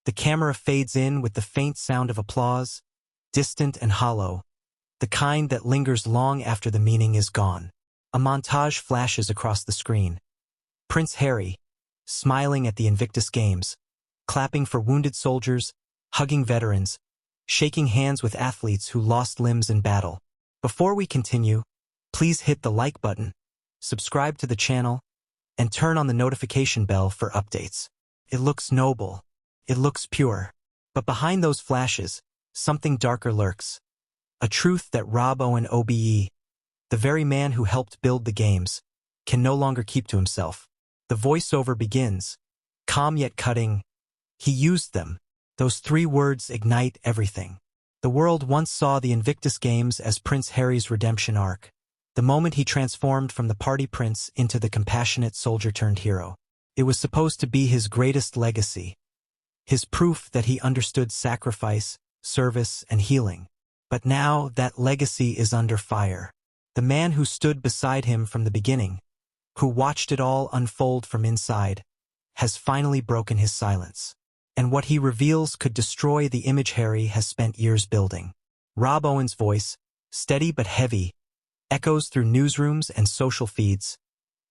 The camera fades in with the faint sound of applause, distant and hollow, the kind that lingers long after the meaning is gone. A montage flashes across the screen. Prince Harry, smiling at the Invictus Games, clapping for wounded soldiers, hugging veterans, shaking hands with athletes who lost limbs in battle. Before we continue, please hit the like button, subscribe to the channel, and turn on the notification bell for updates. It looks noble. It looks pure. But behind those flashes, something darker lurks. A truth that Rob Owen OBE, the very man who helped build the games, can no longer keep to himself. The voiceover begins, calm yet cutting. He used them. Those 3 words ignite everything. The world once saw the Invictus Games as Prince Harry's redemption arc, the moment he transformed from the party prince into the compassionate soldier-turned-hero. It was supposed to be his greatest legacy, his proof that he understood sacrifice, service, and healing. But now that legacy is under fire. The man who stood beside him from the beginning, who watched it all unfold from inside, has finally broken his silence. And what he reveals could destroy the image Harry has spent years building. Rob Owen's voice, steady but heavy, echoes through newsrooms and social feeds.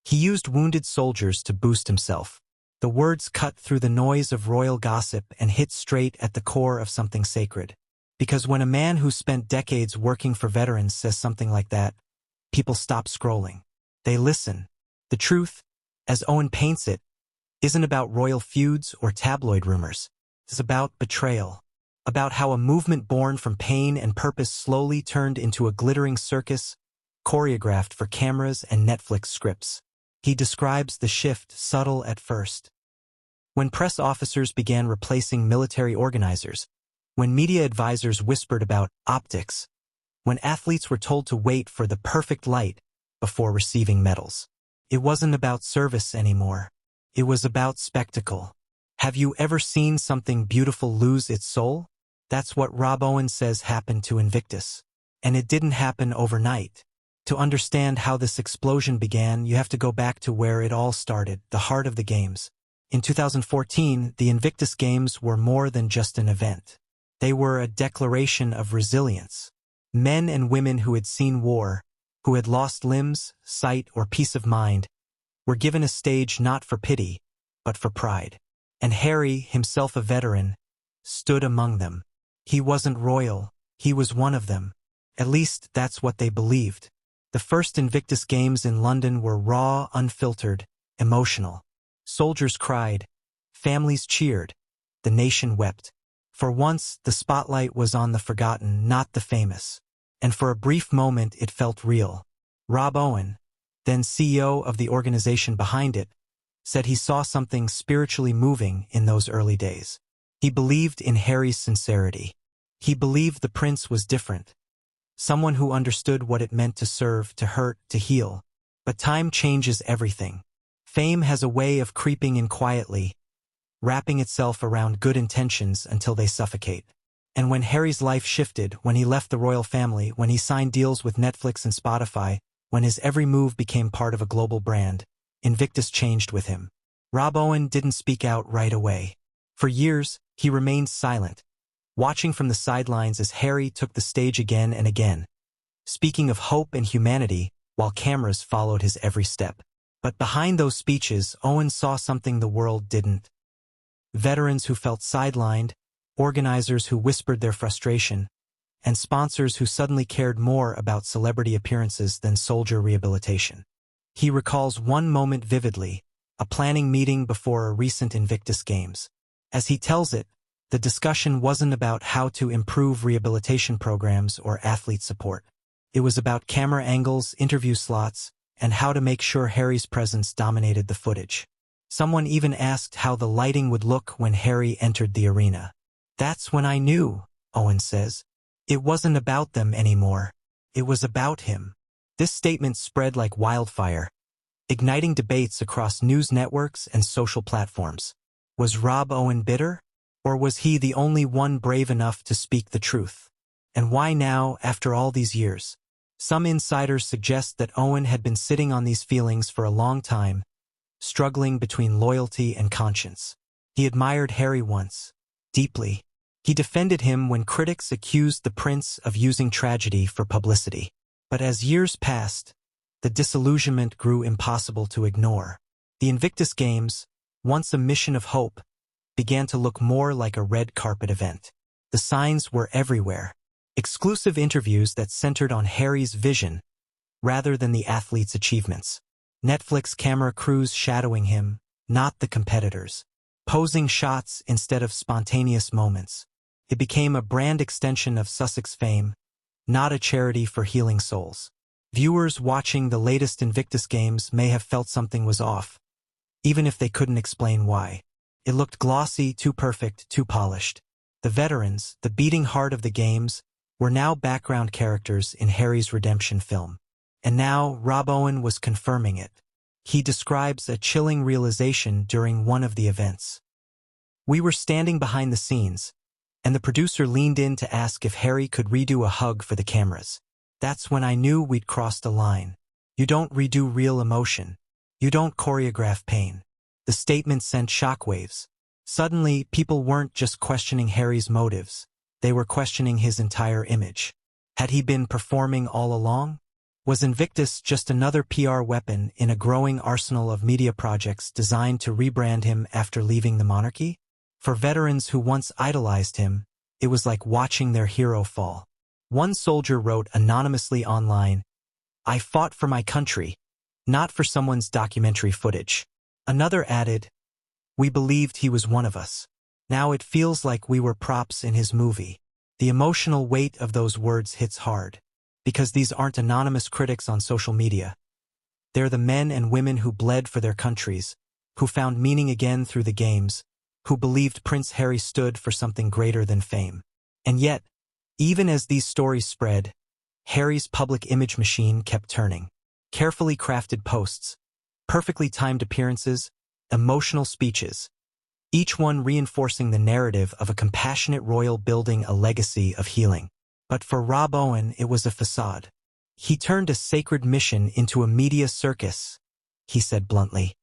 He used wounded soldiers to boost himself. The words cut through the noise of royal gossip and hit straight at the core of something sacred. Because when a man who spent decades working for veterans says something like that, people stop scrolling. They listen. The truth, as Owen paints it, isn't about royal feuds or tabloid rumors. It's about betrayal. About how a movement born from pain and purpose slowly turned into a glittering circus, choreographed for cameras and Netflix scripts. He describes the shift, subtle at first. When press officers began replacing military organizers, when media advisors whispered about optics, when athletes were told to wait for the perfect light before receiving medals. It wasn't about service anymore. It was about spectacle. Have you ever seen something beautiful lose its soul? That's what Rob Owen says happened to Invictus. And it didn't happen overnight. To understand how this explosion began, you have to go back to where it all started, the heart of the games. In 2014, the Invictus Games were more than just an event. They were a declaration of resilience. Men and women who had seen war, who had lost limbs, sight, or peace of mind, were given a stage not for pity, but for pride. And Harry, himself a veteran, stood among them. He wasn't royal, he was one of them. At least that's what they believed. The first Invictus Games in London were raw, unfiltered, emotional. Soldiers cried, families cheered, the nation wept. For once, the spotlight was on the forgotten, not the famous. And for a brief moment, it felt real. Rob Owen, then CEO of the organization behind it, said he saw something spiritually moving in those early days. He believed in Harry's sincerity. He believed the prince was different. Someone who understood what it meant to serve, to hurt, to heal. But time changes everything. Fame has a way of creeping in quietly, wrapping itself around good intentions until they suffocate. And when Harry's life shifted, when he left the royal family, when he signed deals with Netflix and Spotify, when his every move became part of a global brand, Invictus changed with him. Rob Owen didn't speak out right away. For years, he remained silent, watching from the sidelines as Harry took the stage again and again, speaking of hope and humanity while cameras followed his every step. But behind those speeches, Owen saw something the world didn't. Veterans who felt sidelined, organizers who whispered their frustration, and sponsors who suddenly cared more about celebrity appearances than soldier rehabilitation. He recalls one moment vividly, a planning meeting before a recent Invictus Games. As he tells it, the discussion wasn't about how to improve rehabilitation programs or athlete support. It was about camera angles, interview slots, and how to make sure Harry's presence dominated the footage. Someone even asked how the lighting would look when Harry entered the arena. That's when I knew, Owen says. It wasn't about them anymore. It was about him. This statement spread like wildfire, igniting debates across news networks and social platforms. Was Rob Owen bitter? Or was he the only one brave enough to speak the truth? And why now, after all these years? Some insiders suggest that Owen had been sitting on these feelings for a long time, struggling between loyalty and conscience. He admired Harry once. deeply. He defended him when critics accused the prince of using tragedy for publicity. But as years passed, the disillusionment grew impossible to ignore. The Invictus Games, once a mission of hope, began to look more like a red carpet event. The signs were everywhere. Exclusive interviews that centered on Harry's vision rather than the athlete's achievements. Netflix camera crews shadowing him, not the competitors. Posing shots instead of spontaneous moments. It became a brand extension of Sussex fame, not a charity for healing souls. Viewers watching the latest Invictus Games may have felt something was off, even if they couldn't explain why. It looked glossy, too perfect, too polished. The veterans, the beating heart of the games, were now background characters in Harry's redemption film. And now Rob Owen was confirming it. He describes a chilling realization during one of the events. "We were standing behind the scenes, and the producer leaned in to ask if Harry could redo a hug for the cameras. That's when I knew we'd crossed a line. You don't redo real emotion. You don't choreograph pain." The statement sent shockwaves. Suddenly, people weren't just questioning Harry's motives. They were questioning his entire image. Had he been performing all along? Was Invictus just another PR weapon in a growing arsenal of media projects designed to rebrand him after leaving the monarchy? For veterans who once idolized him, it was like watching their hero fall. One soldier wrote anonymously online, "I fought for my country, not for someone's documentary footage." Another added, "We believed he was one of us. Now it feels like we were props in his movie." The emotional weight of those words hits hard. Because these aren't anonymous critics on social media. They're the men and women who bled for their countries, who found meaning again through the games, who believed Prince Harry stood for something greater than fame. And yet, even as these stories spread, Harry's public image machine kept turning. Carefully crafted posts, perfectly timed appearances, emotional speeches, each one reinforcing the narrative of a compassionate royal building a legacy of healing. But for Rob Owen, it was a facade. He turned a sacred mission into a media circus, he said bluntly.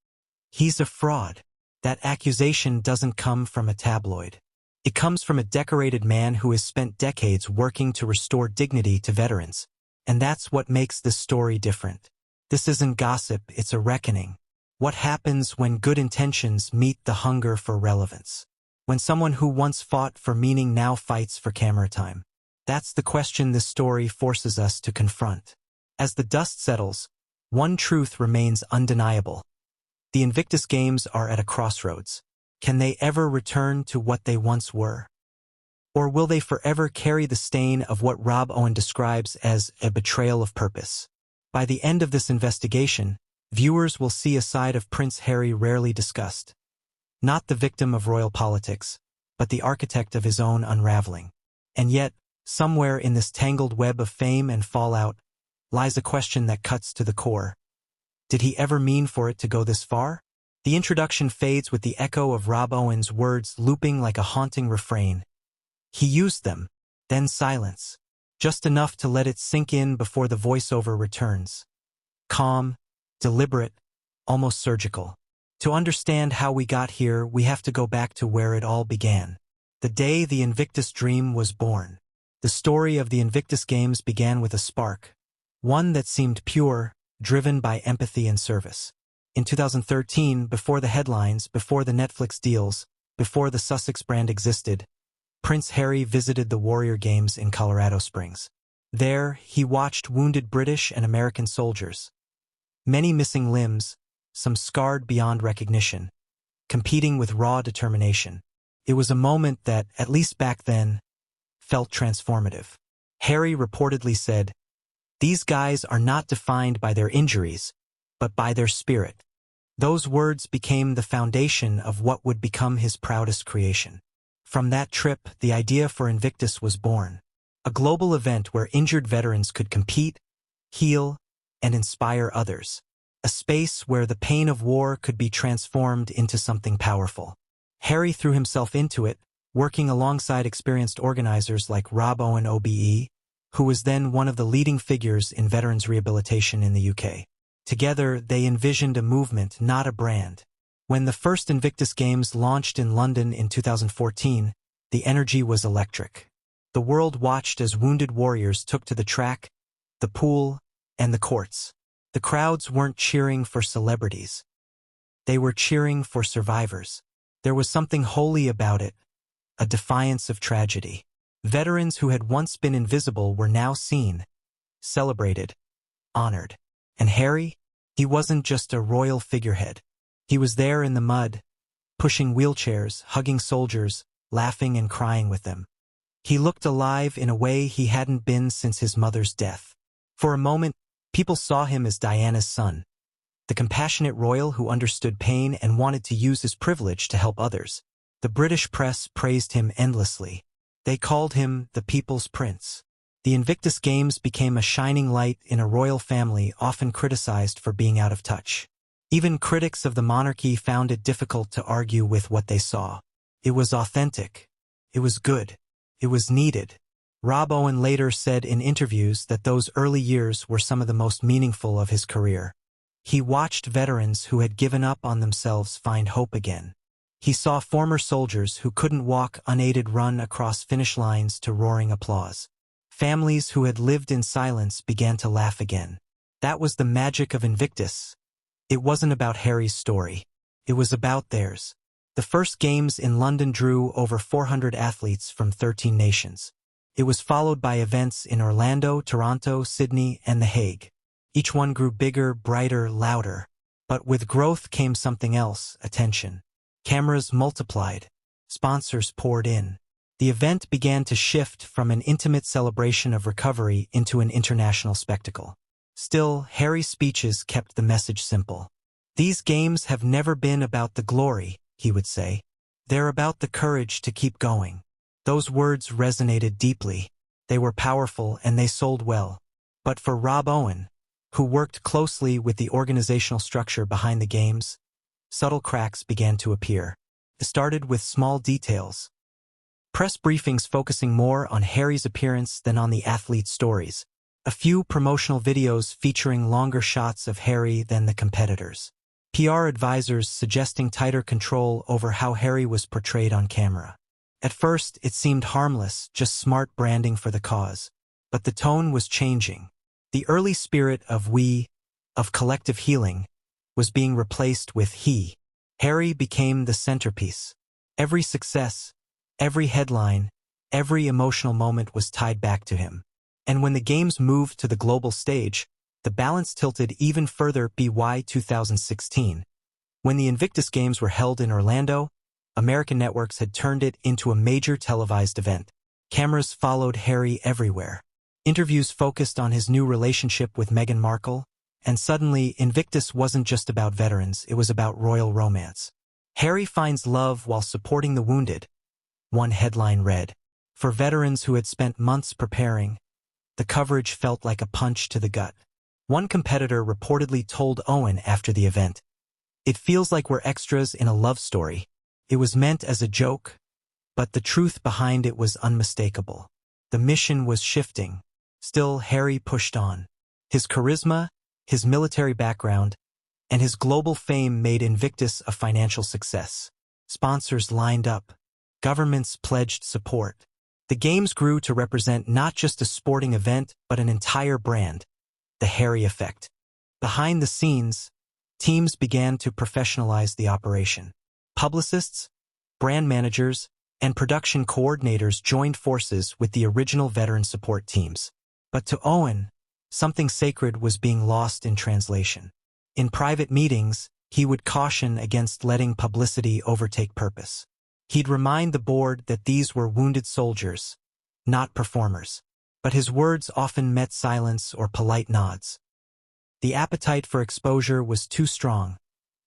He's a fraud. That accusation doesn't come from a tabloid. It comes from a decorated man who has spent decades working to restore dignity to veterans. And that's what makes this story different. This isn't gossip, it's a reckoning. What happens when good intentions meet the hunger for relevance? When someone who once fought for meaning now fights for camera time? That's the question this story forces us to confront. As the dust settles, one truth remains undeniable. The Invictus Games are at a crossroads. Can they ever return to what they once were? Or will they forever carry the stain of what Rob Owen describes as a betrayal of purpose? By the end of this investigation, viewers will see a side of Prince Harry rarely discussed. Not the victim of royal politics, but the architect of his own unraveling. And yet, somewhere in this tangled web of fame and fallout lies a question that cuts to the core. Did he ever mean for it to go this far? The introduction fades with the echo of Rob Owen's words looping like a haunting refrain. He used them, then silence, just enough to let it sink in before the voiceover returns. Calm, deliberate, almost surgical. To understand how we got here, we have to go back to where it all began. The day the Invictus dream was born. The story of the Invictus Games began with a spark, one that seemed pure, driven by empathy and service. In 2013, before the headlines, before the Netflix deals, before the Sussex brand existed, Prince Harry visited the Warrior Games in Colorado Springs. There, he watched wounded British and American soldiers, many missing limbs, some scarred beyond recognition, competing with raw determination. It was a moment that, at least back then, felt transformative. Harry reportedly said, "These guys are not defined by their injuries, but by their spirit." Those words became the foundation of what would become his proudest creation. From that trip, the idea for Invictus was born. A global event where injured veterans could compete, heal, and inspire others. A space where the pain of war could be transformed into something powerful. Harry threw himself into it, working alongside experienced organizers like Rob Owen OBE, who was then one of the leading figures in veterans rehabilitation in the UK. Together, they envisioned a movement, not a brand. When the first Invictus Games launched in London in 2014, The energy was electric. The world watched as wounded warriors took to the track, the pool, and the courts. The crowds weren't cheering for celebrities. They were cheering for survivors. There was something holy about it, a defiance of tragedy. Veterans who had once been invisible were now seen, celebrated, honored. And Harry? He wasn't just a royal figurehead. He was there in the mud, pushing wheelchairs, hugging soldiers, laughing and crying with them. He looked alive in a way he hadn't been since his mother's death. For a moment, people saw him as Diana's son, the compassionate royal who understood pain and wanted to use his privilege to help others. The British press praised him endlessly. They called him the People's Prince. The Invictus Games became a shining light in a royal family often criticized for being out of touch. Even critics of the monarchy found it difficult to argue with what they saw. It was authentic. It was good. It was needed. Rob Owen later said in interviews that those early years were some of the most meaningful of his career. He watched veterans who had given up on themselves find hope again. He saw former soldiers who couldn't walk unaided run across finish lines to roaring applause. Families who had lived in silence began to laugh again. That was the magic of Invictus. It wasn't about Harry's story. It was about theirs. The first games in London drew over 400 athletes from 13 nations. It was followed by events in Orlando, Toronto, Sydney, and The Hague. Each one grew bigger, brighter, louder. But with growth came something else, attention. Cameras multiplied. Sponsors poured in. The event began to shift from an intimate celebration of recovery into an international spectacle. Still, Harry's speeches kept the message simple. These games have never been about the glory, he would say. They're about the courage to keep going. Those words resonated deeply. They were powerful and they sold well. But for Rob Owen, who worked closely with the organizational structure behind the games, subtle cracks began to appear. It started with small details. Press briefings focusing more on Harry's appearance than on the athletes' stories. A few promotional videos featuring longer shots of Harry than the competitors. PR advisors suggesting tighter control over how Harry was portrayed on camera. At first, it seemed harmless, just smart branding for the cause. But the tone was changing. The early spirit of we, of collective healing, was being replaced with he. Harry became the centerpiece. Every success, every headline, every emotional moment was tied back to him. And when the games moved to the global stage, the balance tilted even further. By 2016. When the Invictus Games were held in Orlando, American networks had turned it into a major televised event. Cameras followed Harry everywhere. Interviews focused on his new relationship with Meghan Markle, and suddenly Invictus wasn't just about veterans, it was about royal romance. Harry finds love while supporting the wounded. One headline read, "For veterans who had spent months preparing." The coverage felt like a punch to the gut. One competitor reportedly told Owen after the event, "It feels like we're extras in a love story." It was meant as a joke, but the truth behind it was unmistakable. The mission was shifting. Still, Harry pushed on. His charisma, his military background, and his global fame made Invictus a financial success. Sponsors lined up. Governments pledged support. The games grew to represent not just a sporting event, but an entire brand. The Harry effect. Behind the scenes, teams began to professionalize the operation. Publicists, brand managers, and production coordinators joined forces with the original veteran support teams. But to Owen, something sacred was being lost in translation. In private meetings, he would caution against letting publicity overtake purpose. He'd remind the board that these were wounded soldiers, not performers. But his words often met silence or polite nods. The appetite for exposure was too strong,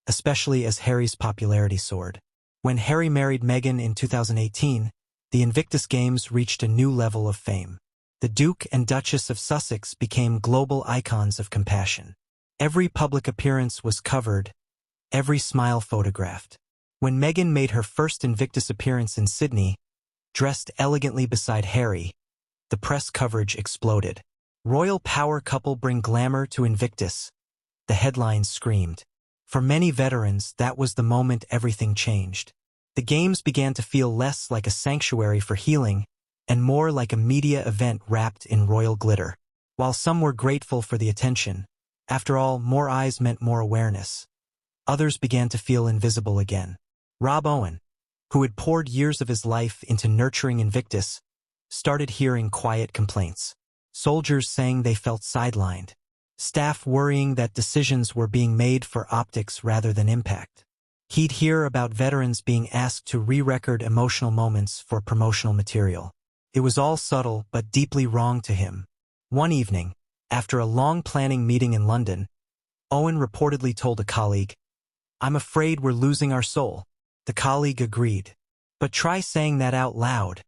especially as Harry's popularity soared. When Harry married Meghan in 2018, the Invictus Games reached a new level of fame. The Duke and Duchess of Sussex became global icons of compassion. Every public appearance was covered, every smile photographed. When Meghan made her first Invictus appearance in Sydney, dressed elegantly beside Harry, the press coverage exploded. Royal power couple bring glamour to Invictus. The headlines screamed. For many veterans, that was the moment everything changed. The games began to feel less like a sanctuary for healing and more like a media event wrapped in royal glitter. While some were grateful for the attention, after all, more eyes meant more awareness. Others began to feel invisible again. Rob Owen, who had poured years of his life into nurturing Invictus, started hearing quiet complaints. Soldiers saying they felt sidelined. Staff worrying that decisions were being made for optics rather than impact. He'd hear about veterans being asked to re-record emotional moments for promotional material. It was all subtle but deeply wrong to him. One evening, after a long planning meeting in London, Owen reportedly told a colleague, "I'm afraid we're losing our soul." The colleague agreed. "But try saying that out loud,"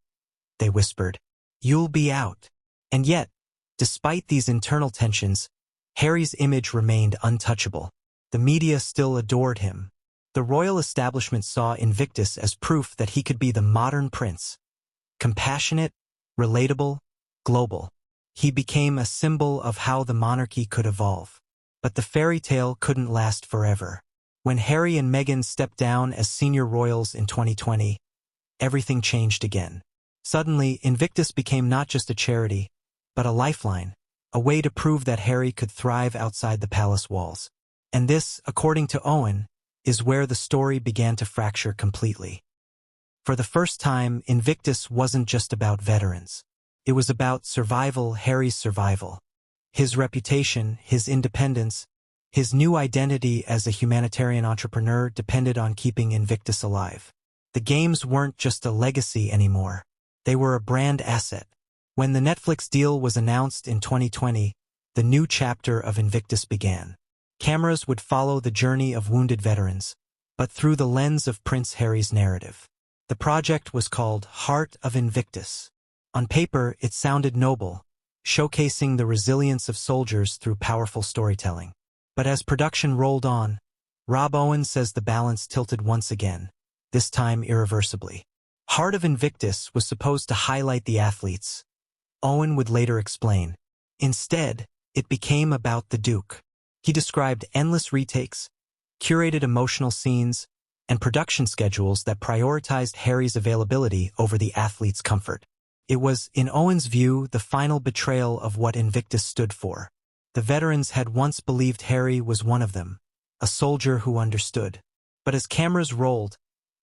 they whispered. "You'll be out." And yet, despite these internal tensions, Harry's image remained untouchable. The media still adored him. The royal establishment saw Invictus as proof that he could be the modern prince. Compassionate, relatable, global. He became a symbol of how the monarchy could evolve. But the fairy tale couldn't last forever. When Harry and Meghan stepped down as senior royals in 2020, everything changed again. Suddenly, Invictus became not just a charity, but a lifeline, a way to prove that Harry could thrive outside the palace walls. And this, according to Owen, is where the story began to fracture completely. For the first time, Invictus wasn't just about veterans. It was about survival, Harry's survival. His reputation, his independence, his new identity as a humanitarian entrepreneur depended on keeping Invictus alive. The games weren't just a legacy anymore. They were a brand asset. When the Netflix deal was announced in 2020, the new chapter of Invictus began. Cameras would follow the journey of wounded veterans, but through the lens of Prince Harry's narrative. The project was called Heart of Invictus. On paper, it sounded noble, showcasing the resilience of soldiers through powerful storytelling. But as production rolled on, Rob Owen says the balance tilted once again, this time irreversibly. Heart of Invictus was supposed to highlight the athletes. Owen would later explain. Instead, it became about the Duke. He described endless retakes, curated emotional scenes, and production schedules that prioritized Harry's availability over the athlete's comfort. It was, in Owen's view, the final betrayal of what Invictus stood for. The veterans had once believed Harry was one of them, a soldier who understood. But as cameras rolled,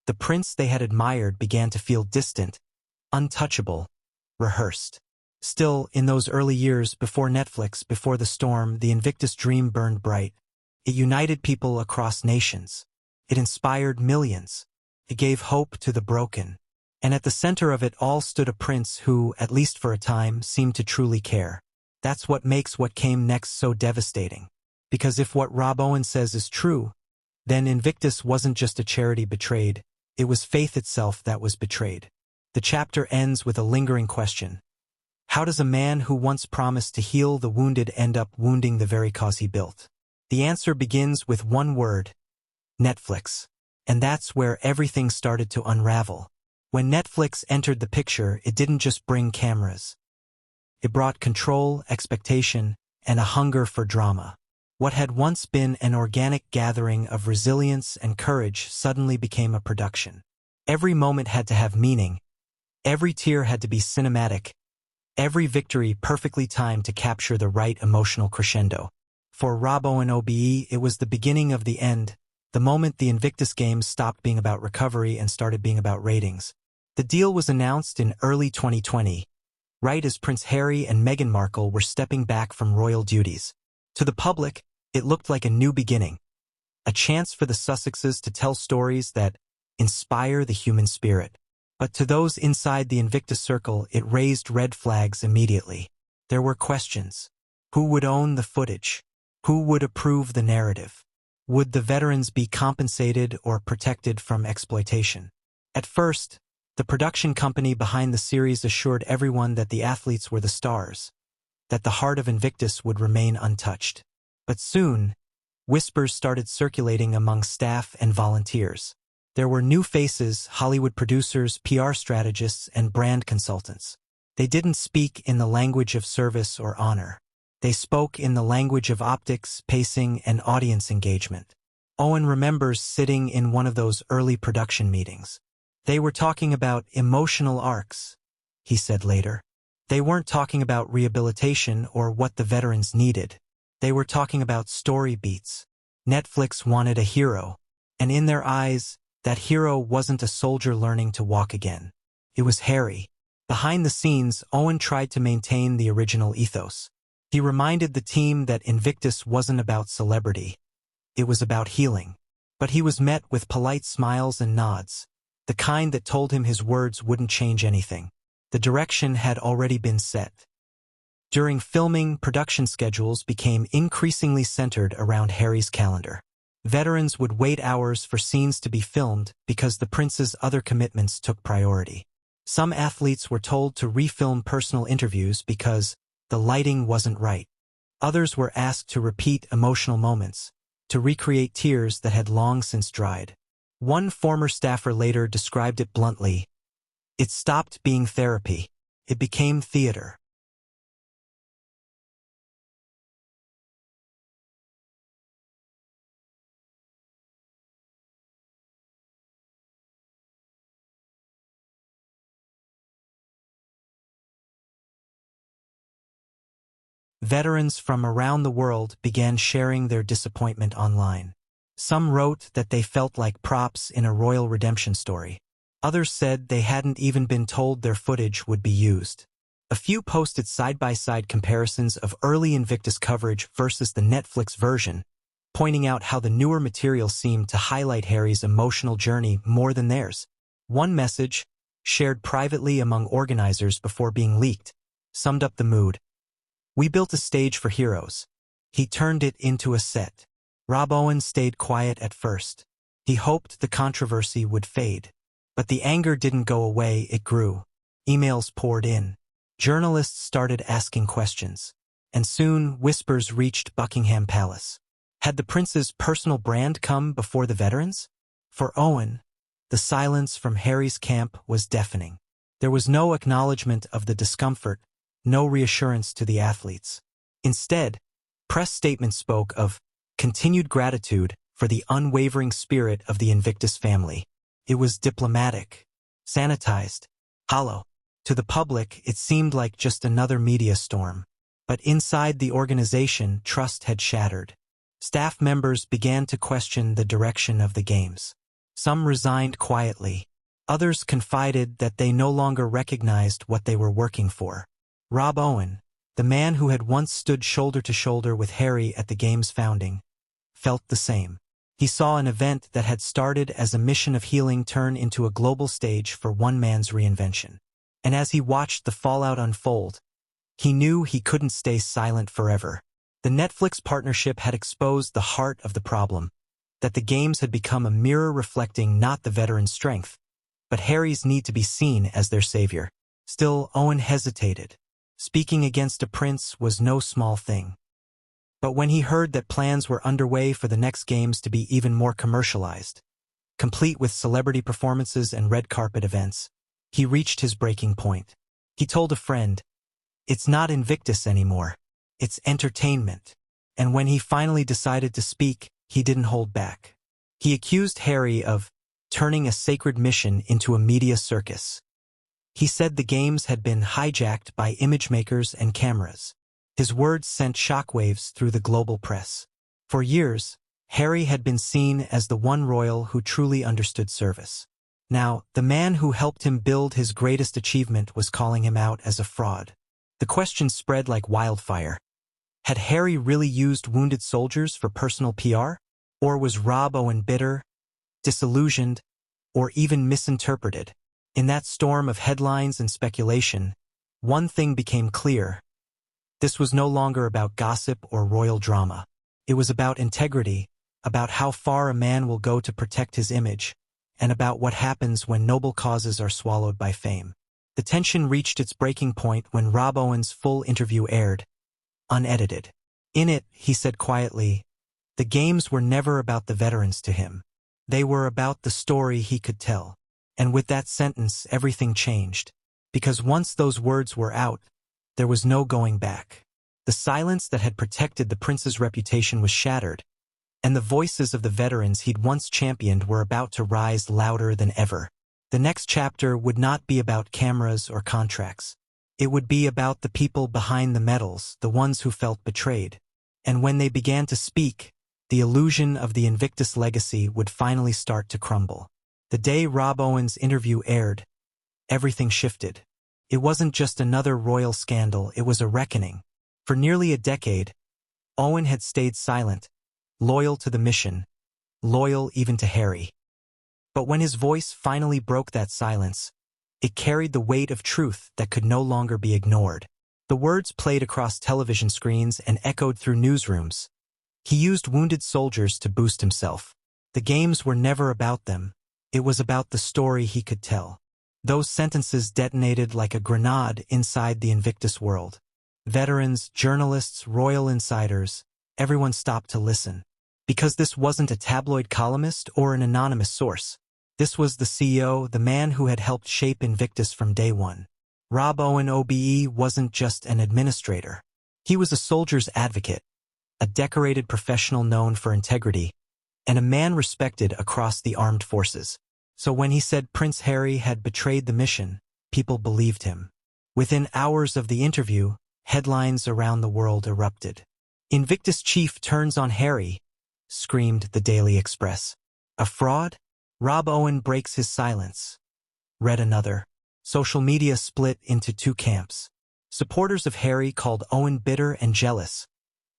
the prince they had admired began to feel distant, untouchable, rehearsed. Still, in those early years, before Netflix, before the storm, the Invictus dream burned bright. It united people across nations. It inspired millions. It gave hope to the broken. And at the center of it all stood a prince who, at least for a time, seemed to truly care. That's what makes what came next so devastating. Because if what Rob Owen says is true, then Invictus wasn't just a charity betrayed, it was faith itself that was betrayed. The chapter ends with a lingering question. How does a man who once promised to heal the wounded end up wounding the very cause he built? The answer begins with one word: Netflix. And that's where everything started to unravel. When Netflix entered the picture, it didn't just bring cameras. It brought control, expectation, and a hunger for drama. What had once been an organic gathering of resilience and courage suddenly became a production. Every moment had to have meaning. Every tear had to be cinematic. Every victory perfectly timed to capture the right emotional crescendo. For Rob Owen OBE, it was the beginning of the end, the moment the Invictus Games stopped being about recovery and started being about ratings. The deal was announced in early 2020, right as Prince Harry and Meghan Markle were stepping back from royal duties. To the public, it looked like a new beginning, a chance for the Sussexes to tell stories that inspire the human spirit. But to those inside the Invictus circle, it raised red flags immediately. There were questions. Who would own the footage? Who would approve the narrative? Would the veterans be compensated or protected from exploitation? At first, the production company behind the series assured everyone that the athletes were the stars, that the heart of Invictus would remain untouched. But soon, whispers started circulating among staff and volunteers. There were new faces, Hollywood producers, PR strategists, and brand consultants. They didn't speak in the language of service or honor. They spoke in the language of optics, pacing, and audience engagement. Owen remembers sitting in one of those early production meetings. They were talking about emotional arcs, he said later. They weren't talking about rehabilitation or what the veterans needed. They were talking about story beats. Netflix wanted a hero, and in their eyes, that hero wasn't a soldier learning to walk again. It was Harry. Behind the scenes, Owen tried to maintain the original ethos. He reminded the team that Invictus wasn't about celebrity. It was about healing. But he was met with polite smiles and nods, the kind that told him his words wouldn't change anything. The direction had already been set. During filming, production schedules became increasingly centered around Harry's calendar. Veterans would wait hours for scenes to be filmed because the prince's other commitments took priority. Some athletes were told to refilm personal interviews because the lighting wasn't right. Others were asked to repeat emotional moments, to recreate tears that had long since dried. One former staffer later described it bluntly. It stopped being therapy. It became theater. Veterans from around the world began sharing their disappointment online. Some wrote that they felt like props in a royal redemption story. Others said they hadn't even been told their footage would be used. A few posted side-by-side comparisons of early Invictus coverage versus the Netflix version, pointing out how the newer material seemed to highlight Harry's emotional journey more than theirs. One message, shared privately among organizers before being leaked, summed up the mood. "We built a stage for heroes. He turned it into a set." Rob Owen stayed quiet at first. He hoped the controversy would fade. But the anger didn't go away, it grew. Emails poured in. Journalists started asking questions. And soon, whispers reached Buckingham Palace. Had the prince's personal brand come before the veterans? For Owen, the silence from Harry's camp was deafening. There was no acknowledgement of the discomfort, no reassurance to the athletes. Instead, press statements spoke of continued gratitude for the unwavering spirit of the Invictus family. It was diplomatic, sanitized, hollow. To the public, it seemed like just another media storm. But inside the organization, trust had shattered. Staff members began to question the direction of the games. Some resigned quietly. Others confided that they no longer recognized what they were working for. Rob Owen, the man who had once stood shoulder to shoulder with Harry at the game's founding, felt the same. He saw an event that had started as a mission of healing turn into a global stage for one man's reinvention. And as he watched the fallout unfold, he knew he couldn't stay silent forever. The Netflix partnership had exposed the heart of the problem, that the games had become a mirror reflecting not the veterans' strength, but Harry's need to be seen as their savior. Still, Owen hesitated. Speaking against a prince was no small thing. But when he heard that plans were underway for the next games to be even more commercialized, complete with celebrity performances and red carpet events, he reached his breaking point. He told a friend, "It's not Invictus anymore. It's entertainment." And when he finally decided to speak, he didn't hold back. He accused Harry of turning a sacred mission into a media circus. He said the games had been hijacked by image makers and cameras. His words sent shockwaves through the global press. For years, Harry had been seen as the one royal who truly understood service. Now, the man who helped him build his greatest achievement was calling him out as a fraud. The question spread like wildfire. Had Harry really used wounded soldiers for personal PR? Or was Rob Owen bitter, disillusioned, or even misinterpreted? In that storm of headlines and speculation, one thing became clear. This was no longer about gossip or royal drama. It was about integrity, about how far a man will go to protect his image, and about what happens when noble causes are swallowed by fame. The tension reached its breaking point when Rob Owen's full interview aired, unedited. In it, he said quietly, the games were never about the veterans to him. They were about the story he could tell. And with that sentence, everything changed. Because once those words were out, there was no going back. The silence that had protected the prince's reputation was shattered, and the voices of the veterans he'd once championed were about to rise louder than ever. The next chapter would not be about cameras or contracts. It would be about the people behind the medals, the ones who felt betrayed. And when they began to speak, the illusion of the Invictus legacy would finally start to crumble. The day Rob Owen's interview aired, everything shifted. It wasn't just another royal scandal, it was a reckoning. For nearly a decade, Owen had stayed silent, loyal to the mission, loyal even to Harry. But when his voice finally broke that silence, it carried the weight of truth that could no longer be ignored. The words played across television screens and echoed through newsrooms. He used wounded soldiers to boost himself. The games were never about them. It was about the story he could tell. Those sentences detonated like a grenade inside the Invictus world. Veterans, journalists, royal insiders, everyone stopped to listen. Because this wasn't a tabloid columnist or an anonymous source. This was the CEO, the man who had helped shape Invictus from day one. Rob Owen OBE wasn't just an administrator. He was a soldier's advocate, a decorated professional known for integrity, and a man respected across the armed forces. So when he said Prince Harry had betrayed the mission, people believed him. Within hours of the interview, headlines around the world erupted. Invictus chief turns on Harry, screamed the Daily Express. A fraud? Rob Owen breaks his silence. Read another. Social media split into two camps. Supporters of Harry called Owen bitter and jealous,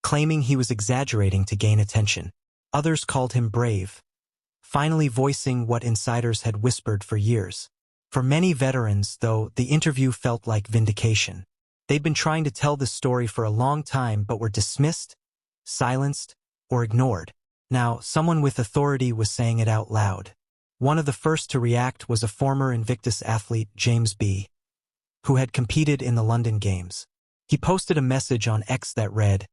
claiming he was exaggerating to gain attention. Others called him brave, finally voicing what insiders had whispered for years. For many veterans, though, the interview felt like vindication. They'd been trying to tell this story for a long time but were dismissed, silenced, or ignored. Now, someone with authority was saying it out loud. One of the first to react was a former Invictus athlete, James B., who had competed in the London Games. He posted a message on X that read,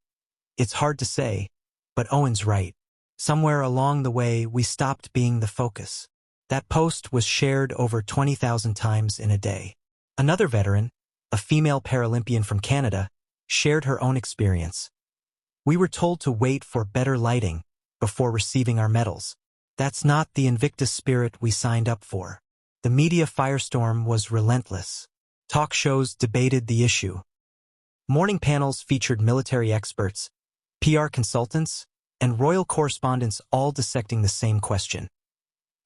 "It's hard to say, but Owen's right. Somewhere along the way, we stopped being the focus." That post was shared over 20,000 times in a day. Another veteran, a female Paralympian from Canada, shared her own experience. "We were told to wait for better lighting before receiving our medals. That's not the Invictus spirit we signed up for." The media firestorm was relentless. Talk shows debated the issue. Morning panels featured military experts, PR consultants, and royal correspondents all dissecting the same question.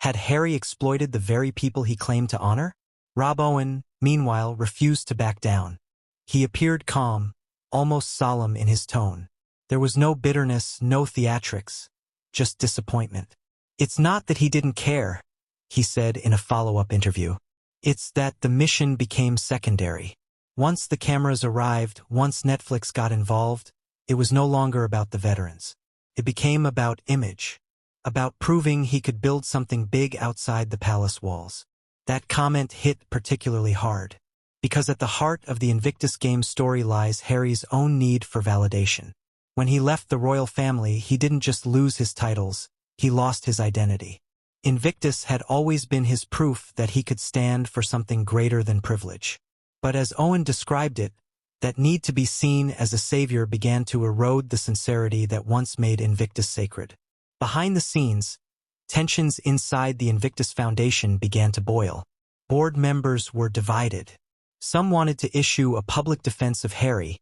Had Harry exploited the very people he claimed to honor? Rob Owen, meanwhile, refused to back down. He appeared calm, almost solemn in his tone. There was no bitterness, no theatrics, just disappointment. "It's not that he didn't care," he said in a follow-up interview. "It's that the mission became secondary. Once the cameras arrived, once Netflix got involved, it was no longer about the veterans. It became about image, about proving he could build something big outside the palace walls." That comment hit particularly hard, because at the heart of the Invictus Games story lies Harry's own need for validation. When he left the royal family, he didn't just lose his titles, he lost his identity. Invictus had always been his proof that he could stand for something greater than privilege. But as Owen described it, that need to be seen as a savior began to erode the sincerity that once made Invictus sacred. Behind the scenes, tensions inside the Invictus Foundation began to boil. Board members were divided. Some wanted to issue a public defense of Harry,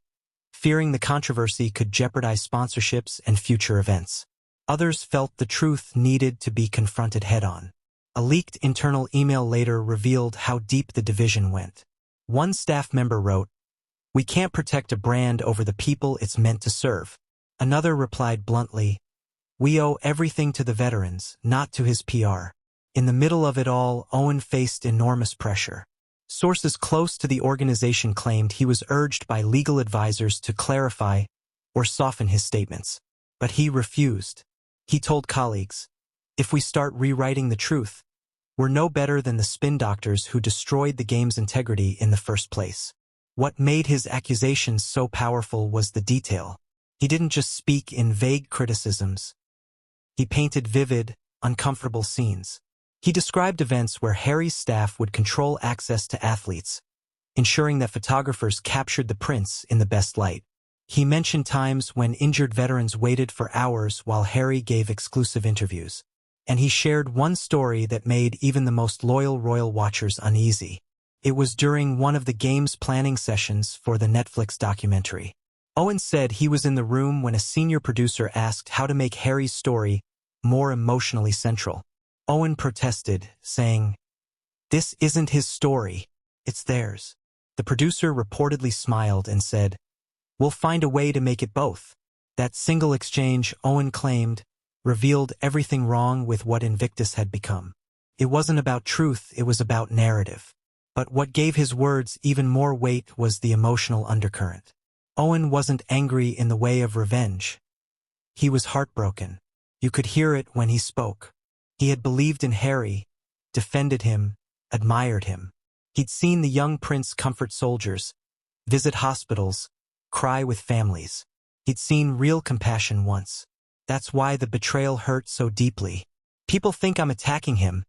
fearing the controversy could jeopardize sponsorships and future events. Others felt the truth needed to be confronted head-on. A leaked internal email later revealed how deep the division went. One staff member wrote, "We can't protect a brand over the people it's meant to serve." Another replied bluntly, "We owe everything to the veterans, not to his PR." In the middle of it all, Owen faced enormous pressure. Sources close to the organization claimed he was urged by legal advisors to clarify or soften his statements. But he refused. He told colleagues, "If we start rewriting the truth, we're no better than the spin doctors who destroyed the game's integrity in the first place." What made his accusations so powerful was the detail. He didn't just speak in vague criticisms. He painted vivid, uncomfortable scenes. He described events where Harry's staff would control access to athletes, ensuring that photographers captured the prince in the best light. He mentioned times when injured veterans waited for hours while Harry gave exclusive interviews. And he shared one story that made even the most loyal royal watchers uneasy. It was during one of the game's planning sessions for the Netflix documentary. Owen said he was in the room when a senior producer asked how to make Harry's story more emotionally central. Owen protested, saying, "This isn't his story, it's theirs." The producer reportedly smiled and said, "We'll find a way to make it both." That single exchange, Owen claimed, revealed everything wrong with what Invictus had become. It wasn't about truth, it was about narrative. But what gave his words even more weight was the emotional undercurrent. Owen wasn't angry in the way of revenge. He was heartbroken. You could hear it when he spoke. He had believed in Harry, defended him, admired him. He'd seen the young prince comfort soldiers, visit hospitals, cry with families. He'd seen real compassion once. That's why the betrayal hurt so deeply. "People think I'm attacking him,"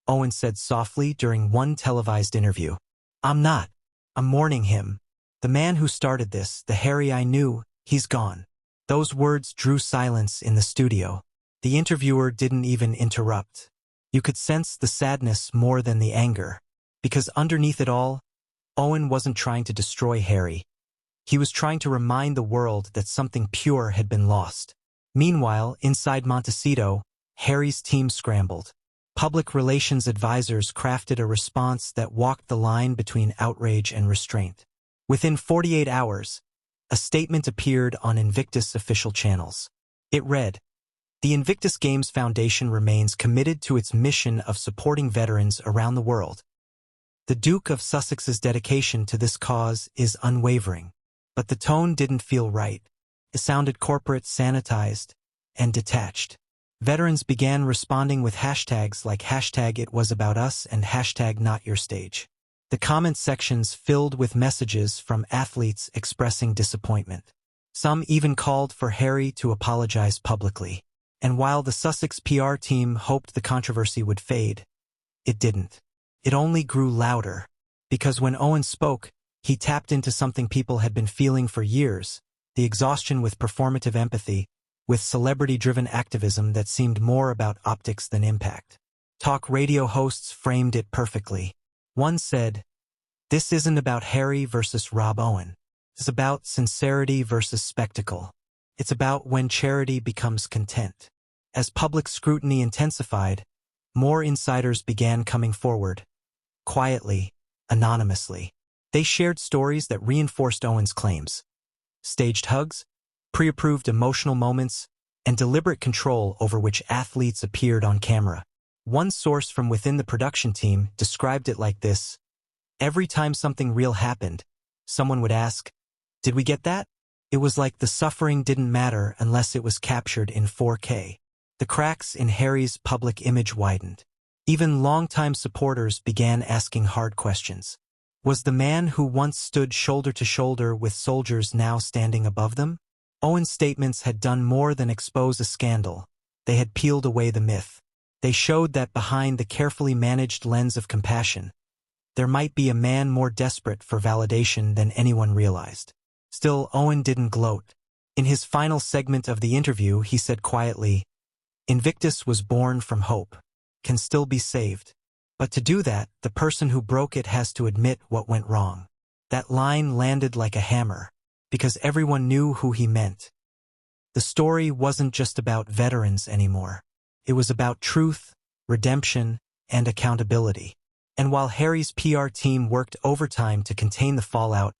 Owen said softly during one televised interview. "I'm not. I'm mourning him. The man who started this, the Harry I knew, he's gone." Those words drew silence in the studio. The interviewer didn't even interrupt. You could sense the sadness more than the anger. Because underneath it all, Owen wasn't trying to destroy Harry. He was trying to remind the world that something pure had been lost. Meanwhile, inside Montecito, Harry's team scrambled. Public relations advisors crafted a response that walked the line between outrage and restraint. Within 48 hours, a statement appeared on Invictus official channels. It read, "The Invictus Games Foundation remains committed to its mission of supporting veterans around the world. The Duke of Sussex's dedication to this cause is unwavering." But the tone didn't feel right. It sounded corporate, sanitized, and detached. Veterans began responding with hashtags like #ItWasAboutUs and #NotYourStage. The comment sections filled with messages from athletes expressing disappointment. Some even called for Harry to apologize publicly. And while the Sussex PR team hoped the controversy would fade, it didn't. It only grew louder. Because when Owen spoke, he tapped into something people had been feeling for years, the exhaustion with performative empathy, with celebrity-driven activism that seemed more about optics than impact. Talk radio hosts framed it perfectly. One said, "This isn't about Harry versus Rob Owen. It's about sincerity versus spectacle. It's about when charity becomes content." As public scrutiny intensified, more insiders began coming forward, quietly, anonymously. They shared stories that reinforced Owen's claims. Staged hugs, pre-approved emotional moments, and deliberate control over which athletes appeared on camera. One source from within the production team described it like this: "Every time something real happened, someone would ask, 'Did we get that?' It was like the suffering didn't matter unless it was captured in 4K. The cracks in Harry's public image widened. Even longtime supporters began asking hard questions. Was the man who once stood shoulder to shoulder with soldiers now standing above them? Owen's statements had done more than expose a scandal. They had peeled away the myth. They showed that behind the carefully managed lens of compassion, there might be a man more desperate for validation than anyone realized. Still, Owen didn't gloat. In his final segment of the interview, he said quietly, "Invictus was born from hope, can still be saved. But to do that, the person who broke it has to admit what went wrong." That line landed like a hammer, because everyone knew who he meant. The story wasn't just about veterans anymore. It was about truth, redemption, and accountability. And while Harry's PR team worked overtime to contain the fallout,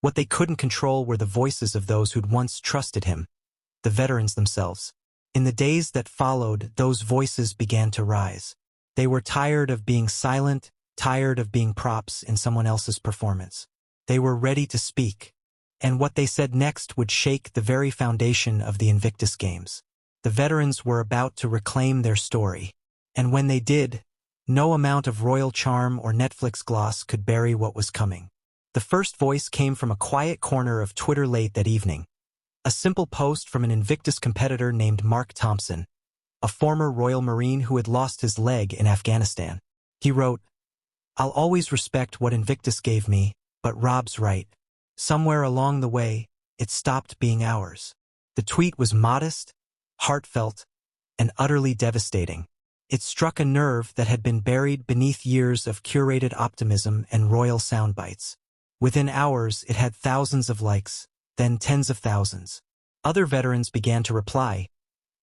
what they couldn't control were the voices of those who'd once trusted him, the veterans themselves. In the days that followed, those voices began to rise. They were tired of being silent, tired of being props in someone else's performance. They were ready to speak. And what they said next would shake the very foundation of the Invictus Games. The veterans were about to reclaim their story. And when they did, no amount of royal charm or Netflix gloss could bury what was coming. The first voice came from a quiet corner of Twitter late that evening. A simple post from an Invictus competitor named Mark Thompson, a former Royal Marine who had lost his leg in Afghanistan. He wrote, "I'll always respect what Invictus gave me, but Rob's right. Somewhere along the way, it stopped being ours." The tweet was modest, heartfelt, and utterly devastating. It struck a nerve that had been buried beneath years of curated optimism and royal soundbites. Within hours, it had thousands of likes, then tens of thousands. Other veterans began to reply,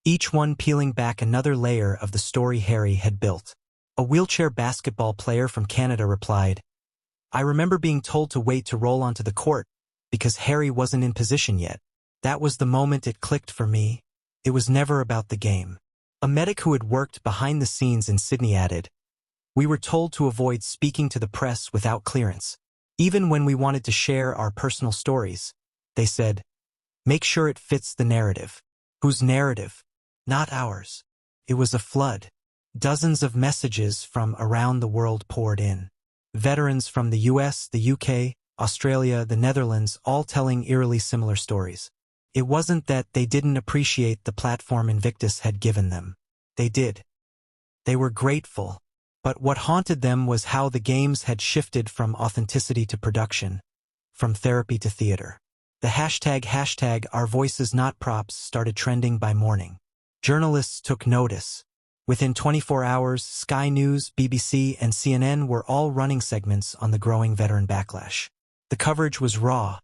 each one peeling back another layer of the story Harry had built. A wheelchair basketball player from Canada replied, I remember being told to wait to roll onto the court because Harry wasn't in position yet. That was the moment it clicked for me. It was never about the game. A medic who had worked behind the scenes in Sydney added, we were told to avoid speaking to the press without clearance. Even when we wanted to share our personal stories, they said, make sure it fits the narrative. Whose narrative? Not ours. It was a flood. Dozens of messages from around the world poured in. Veterans from the US, the UK, Australia, the Netherlands, all telling eerily similar stories. It wasn't that they didn't appreciate the platform Invictus had given them. They did. They were grateful. But what haunted them was how the games had shifted from authenticity to production, from therapy to theater. The hashtag our voices not props started trending by morning. Journalists took notice. Within 24 hours, Sky News, BBC, and CNN were all running segments on the growing veteran backlash. The coverage was raw.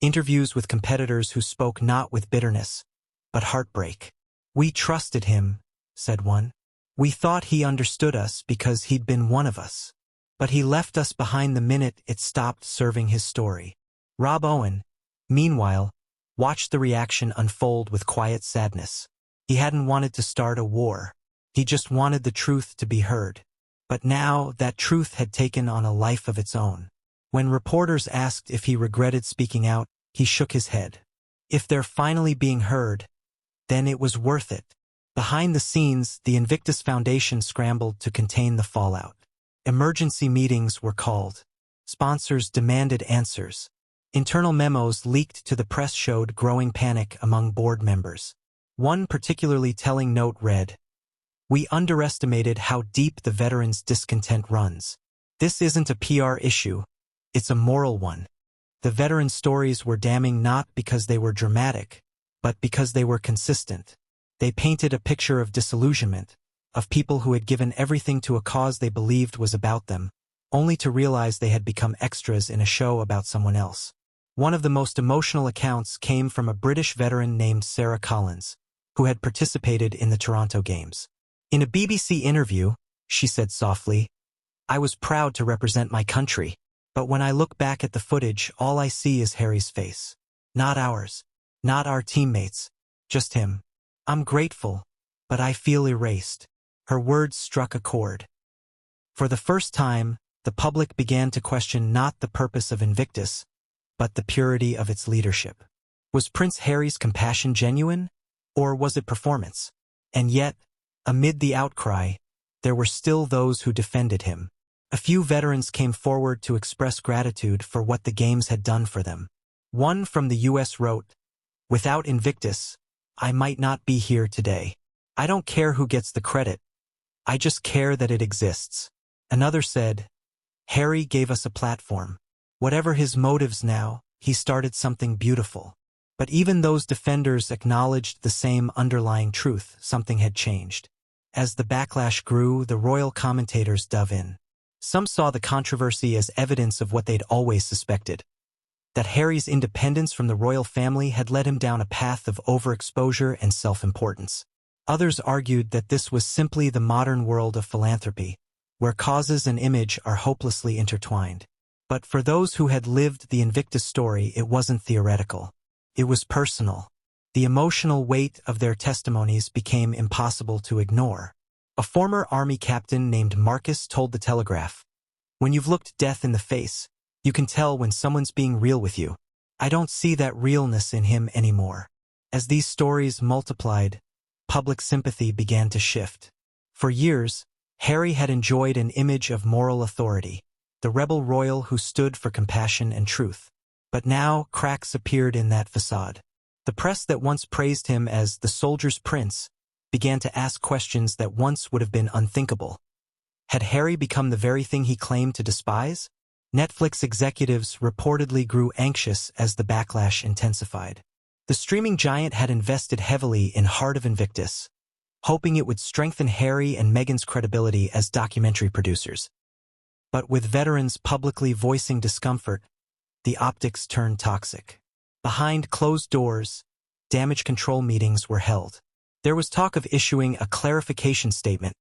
Interviews with competitors who spoke not with bitterness, but heartbreak. We trusted him, said one. We thought he understood us because he'd been one of us. But he left us behind the minute it stopped serving his story. Rob Owen, meanwhile, watched the reaction unfold with quiet sadness. He hadn't wanted to start a war. He just wanted the truth to be heard. But now that truth had taken on a life of its own. When reporters asked if he regretted speaking out, he shook his head. If they're finally being heard, then it was worth it. Behind the scenes, the Invictus Foundation scrambled to contain the fallout. Emergency meetings were called. Sponsors demanded answers. Internal memos leaked to the press showed growing panic among board members. One particularly telling note read, we underestimated how deep the veterans' discontent runs. This isn't a PR issue. It's a moral one. The veteran stories were damning not because they were dramatic, but because they were consistent. They painted a picture of disillusionment, of people who had given everything to a cause they believed was about them, only to realize they had become extras in a show about someone else. One of the most emotional accounts came from a British veteran named Sarah Collins, who had participated in the Toronto Games. In a BBC interview, she said softly, I was proud to represent my country, but when I look back at the footage, all I see is Harry's face. Not ours. Not our teammates. Just him. I'm grateful, but I feel erased. Her words struck a chord. For the first time, the public began to question not the purpose of Invictus, but the purity of its leadership. Was Prince Harry's compassion genuine, or was it performance? And yet, amid the outcry, there were still those who defended him. A few veterans came forward to express gratitude for what the games had done for them. One from the US wrote, without Invictus, I might not be here today. I don't care who gets the credit. I just care that it exists. Another said, Harry gave us a platform. Whatever his motives now, he started something beautiful. But even those defenders acknowledged the same underlying truth, something had changed. As the backlash grew, the royal commentators dove in. Some saw the controversy as evidence of what they'd always suspected, that Harry's independence from the royal family had led him down a path of overexposure and self-importance. Others argued that this was simply the modern world of philanthropy, where causes and image are hopelessly intertwined. But for those who had lived the Invictus story, it wasn't theoretical. It was personal. The emotional weight of their testimonies became impossible to ignore. A former army captain named Marcus told the Telegraph, when you've looked death in the face, you can tell when someone's being real with you. I don't see that realness in him anymore. As these stories multiplied, public sympathy began to shift. For years, Harry had enjoyed an image of moral authority, the rebel royal who stood for compassion and truth. But now cracks appeared in that facade. The press that once praised him as the soldier's prince began to ask questions that once would have been unthinkable. Had Harry become the very thing he claimed to despise? Netflix executives reportedly grew anxious as the backlash intensified. The streaming giant had invested heavily in Heart of Invictus, hoping it would strengthen Harry and Meghan's credibility as documentary producers. But with veterans publicly voicing discomfort, the optics turned toxic. Behind closed doors, damage control meetings were held. There was talk of issuing a clarification statement,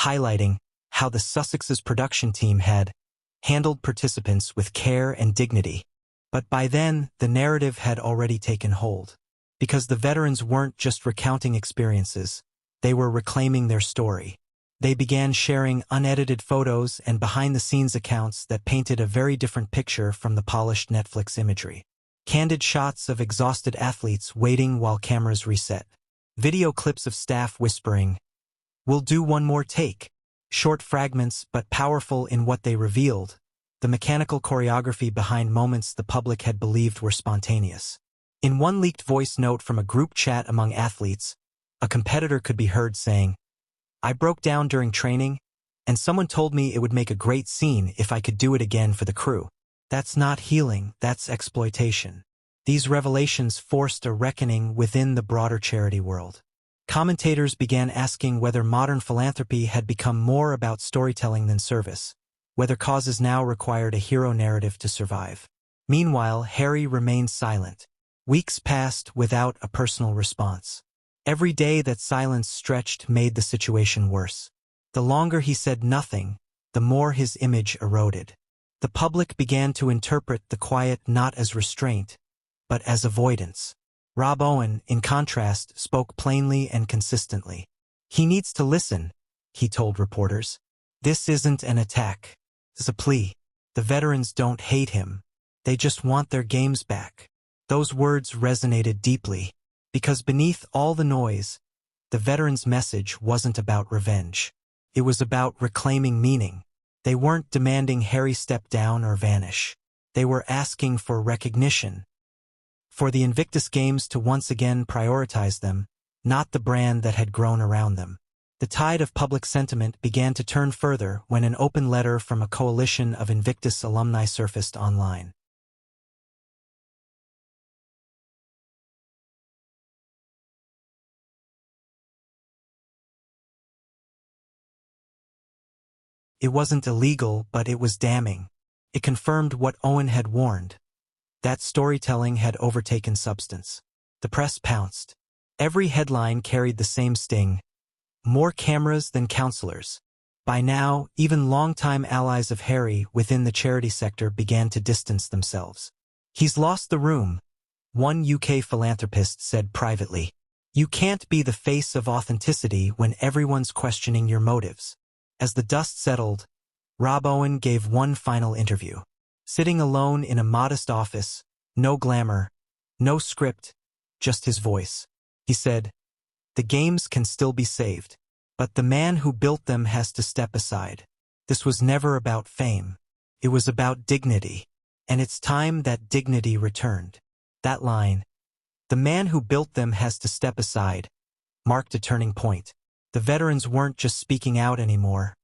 highlighting how the Sussex's production team had handled participants with care and dignity. But by then, the narrative had already taken hold. Because the veterans weren't just recounting experiences, they were reclaiming their story. They began sharing unedited photos and behind-the-scenes accounts that painted a very different picture from the polished Netflix imagery. Candid shots of exhausted athletes waiting while cameras reset. Video clips of staff whispering, "We'll do one more take." Short fragments but powerful in what they revealed. The mechanical choreography behind moments the public had believed were spontaneous. In one leaked voice note from a group chat among athletes, a competitor could be heard saying, "I broke down during training, and someone told me it would make a great scene if I could do it again for the crew." That's not healing, that's exploitation. These revelations forced a reckoning within the broader charity world. Commentators began asking whether modern philanthropy had become more about storytelling than service, whether causes now required a hero narrative to survive. Meanwhile, Harry remained silent. Weeks passed without a personal response. Every day that silence stretched made the situation worse. The longer he said nothing, the more his image eroded. The public began to interpret the quiet not as restraint, but as avoidance. Rob Owen, in contrast, spoke plainly and consistently. "He needs to listen," he told reporters. "This isn't an attack. It's a plea. The veterans don't hate him. They just want their games back." Those words resonated deeply, because beneath all the noise, the veterans' message wasn't about revenge. It was about reclaiming meaning. They weren't demanding Harry step down or vanish. They were asking for recognition, for the Invictus Games to once again prioritize them, not the brand that had grown around them. The tide of public sentiment began to turn further when an open letter from a coalition of Invictus alumni surfaced online. It wasn't illegal, but it was damning. It confirmed what Owen had warned. That storytelling had overtaken substance. The press pounced. Every headline carried the same sting. More cameras than counselors. By now, even longtime allies of Harry within the charity sector began to distance themselves. "He's lost the room," one UK philanthropist said privately. "You can't be the face of authenticity when everyone's questioning your motives." As the dust settled, Rob Owen gave one final interview. Sitting alone in a modest office, no glamour, no script, just his voice. He said, "The games can still be saved, but the man who built them has to step aside. This was never about fame. It was about dignity, and it's time that dignity returned." That line, "The man who built them has to step aside," marked a turning point. The veterans weren't just speaking out anymore.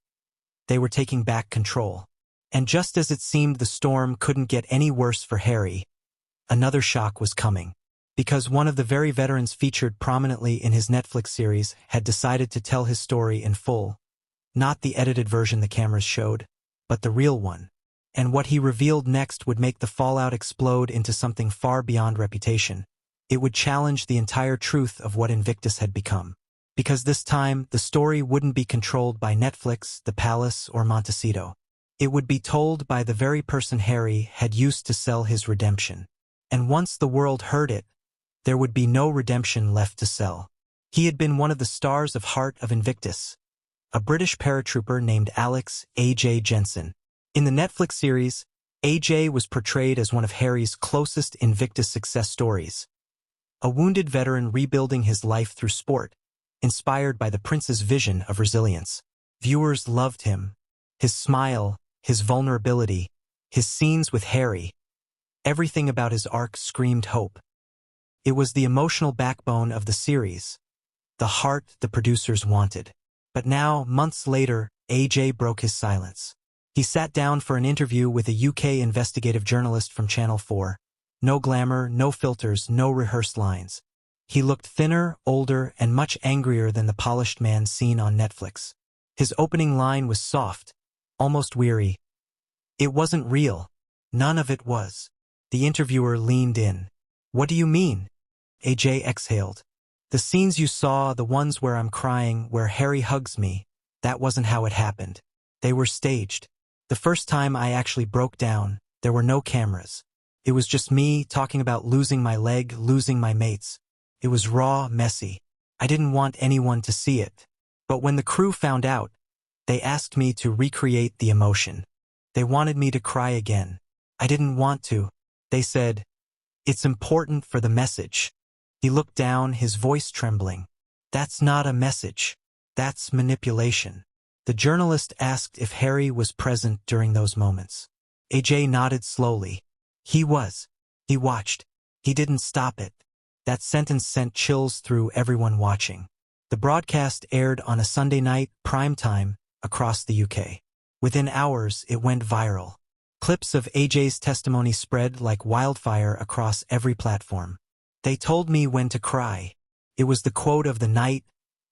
They were taking back control. And just as it seemed the storm couldn't get any worse for Harry, another shock was coming. Because one of the very veterans featured prominently in his Netflix series had decided to tell his story in full. Not the edited version the cameras showed, but the real one. And what he revealed next would make the fallout explode into something far beyond reputation. It would challenge the entire truth of what Invictus had become. Because this time, the story wouldn't be controlled by Netflix, the Palace, or Montecito. It would be told by the very person Harry had used to sell his redemption. And once the world heard it, there would be no redemption left to sell. He had been one of the stars of Heart of Invictus, a British paratrooper named Alex A.J. Jensen. In the Netflix series, A.J. was portrayed as one of Harry's closest Invictus success stories. A wounded veteran rebuilding his life through sport, inspired by the prince's vision of resilience. Viewers loved him. His smile, his vulnerability, his scenes with Harry. Everything about his arc screamed hope. It was the emotional backbone of the series, the heart the producers wanted. But now, months later, AJ broke his silence. He sat down for an interview with a UK investigative journalist from Channel 4. No glamour, no filters, no rehearsed lines. He looked thinner, older, and much angrier than the polished man seen on Netflix. His opening line was soft, almost weary. It wasn't real. None of it was. The interviewer leaned in. What do you mean? AJ exhaled. The scenes you saw, the ones where I'm crying, where Harry hugs me, that wasn't how it happened. They were staged. The first time I actually broke down, there were no cameras. It was just me talking about losing my leg, losing my mates. It was raw, messy. I didn't want anyone to see it. But when the crew found out, they asked me to recreate the emotion. They wanted me to cry again. I didn't want to. They said, "It's important for the message." He looked down, his voice trembling. That's not a message. That's manipulation. The journalist asked if Harry was present during those moments. AJ nodded slowly. He was. He watched. He didn't stop it. That sentence sent chills through everyone watching. The broadcast aired on a Sunday night, prime time, across the UK. Within hours, it went viral. Clips of AJ's testimony spread like wildfire across every platform. They told me when to cry. It was the quote of the night,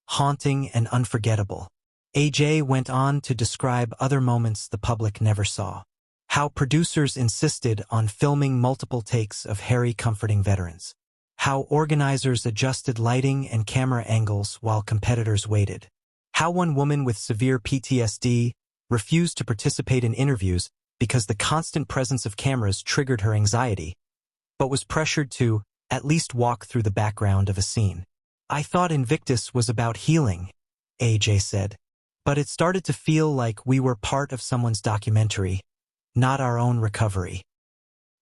haunting and unforgettable. AJ went on to describe other moments the public never saw. How producers insisted on filming multiple takes of Harry comforting veterans. How organizers adjusted lighting and camera angles while competitors waited. How one woman with severe PTSD refused to participate in interviews because the constant presence of cameras triggered her anxiety, but was pressured to at least walk through the background of a scene. I thought Invictus was about healing, AJ said, but it started to feel like we were part of someone's documentary, not our own recovery.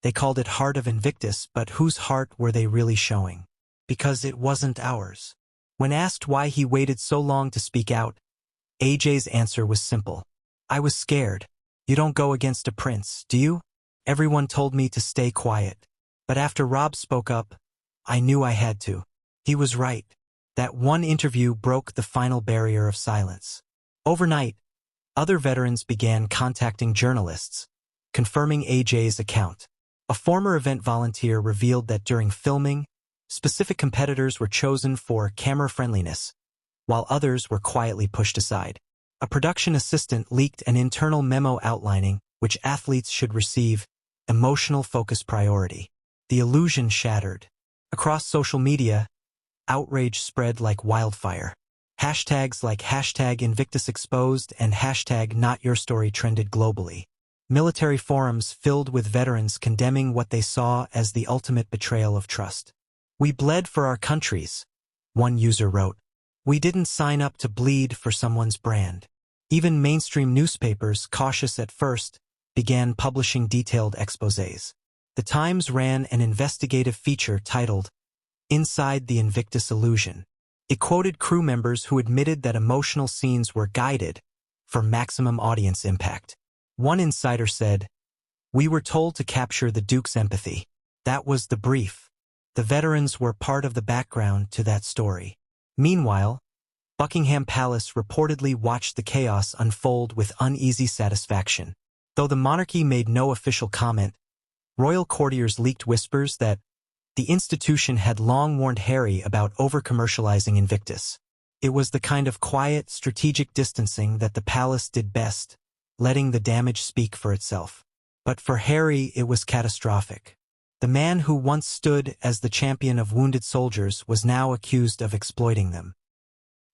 They called it Heart of Invictus, but whose heart were they really showing? Because it wasn't ours. When asked why he waited so long to speak out, AJ's answer was simple. I was scared. You don't go against a prince, do you? Everyone told me to stay quiet. But after Rob spoke up, I knew I had to. He was right. That one interview broke the final barrier of silence. Overnight, other veterans began contacting journalists, confirming AJ's account. A former event volunteer revealed that during filming, specific competitors were chosen for camera friendliness, while others were quietly pushed aside. A production assistant leaked an internal memo outlining which athletes should receive emotional focus priority. The illusion shattered. Across social media, outrage spread like wildfire. Hashtags like #InvictusExposed and #NotYourStory trended globally. Military forums filled with veterans condemning what they saw as the ultimate betrayal of trust. We bled for our countries, one user wrote. We didn't sign up to bleed for someone's brand. Even mainstream newspapers, cautious at first, began publishing detailed exposés. The Times ran an investigative feature titled, Inside the Invictus Illusion. It quoted crew members who admitted that emotional scenes were guided for maximum audience impact. One insider said, "We were told to capture the Duke's empathy. That was the brief. The veterans were part of the background to that story." Meanwhile, Buckingham Palace reportedly watched the chaos unfold with uneasy satisfaction. Though the monarchy made no official comment, royal courtiers leaked whispers that the institution had long warned Harry about over-commercializing Invictus. It was the kind of quiet, strategic distancing that the palace did best, letting the damage speak for itself. But for Harry, it was catastrophic. The man who once stood as the champion of wounded soldiers was now accused of exploiting them.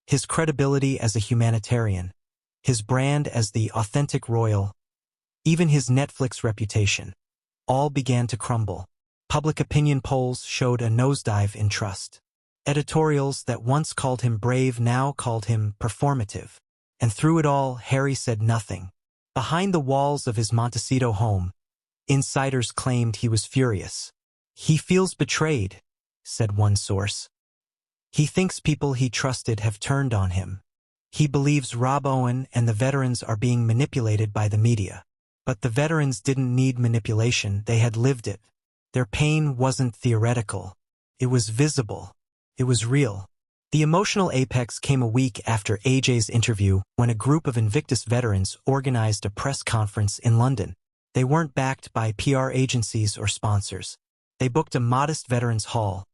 His credibility as a humanitarian, his brand as the authentic royal, even his Netflix reputation, all began to crumble. Public opinion polls showed a nosedive in trust. Editorials that once called him brave now called him performative. And through it all, Harry said nothing. Behind the walls of his Montecito home, insiders claimed he was furious. He feels betrayed, said one source. He thinks people he trusted have turned on him. He believes Rob Owen and the veterans are being manipulated by the media. But the veterans didn't need manipulation, they had lived it. Their pain wasn't theoretical. It was visible. It was real. The emotional apex came a week after AJ's interview when a group of Invictus veterans organized a press conference in London. They weren't backed by PR agencies or sponsors. They booked a modest veterans hall,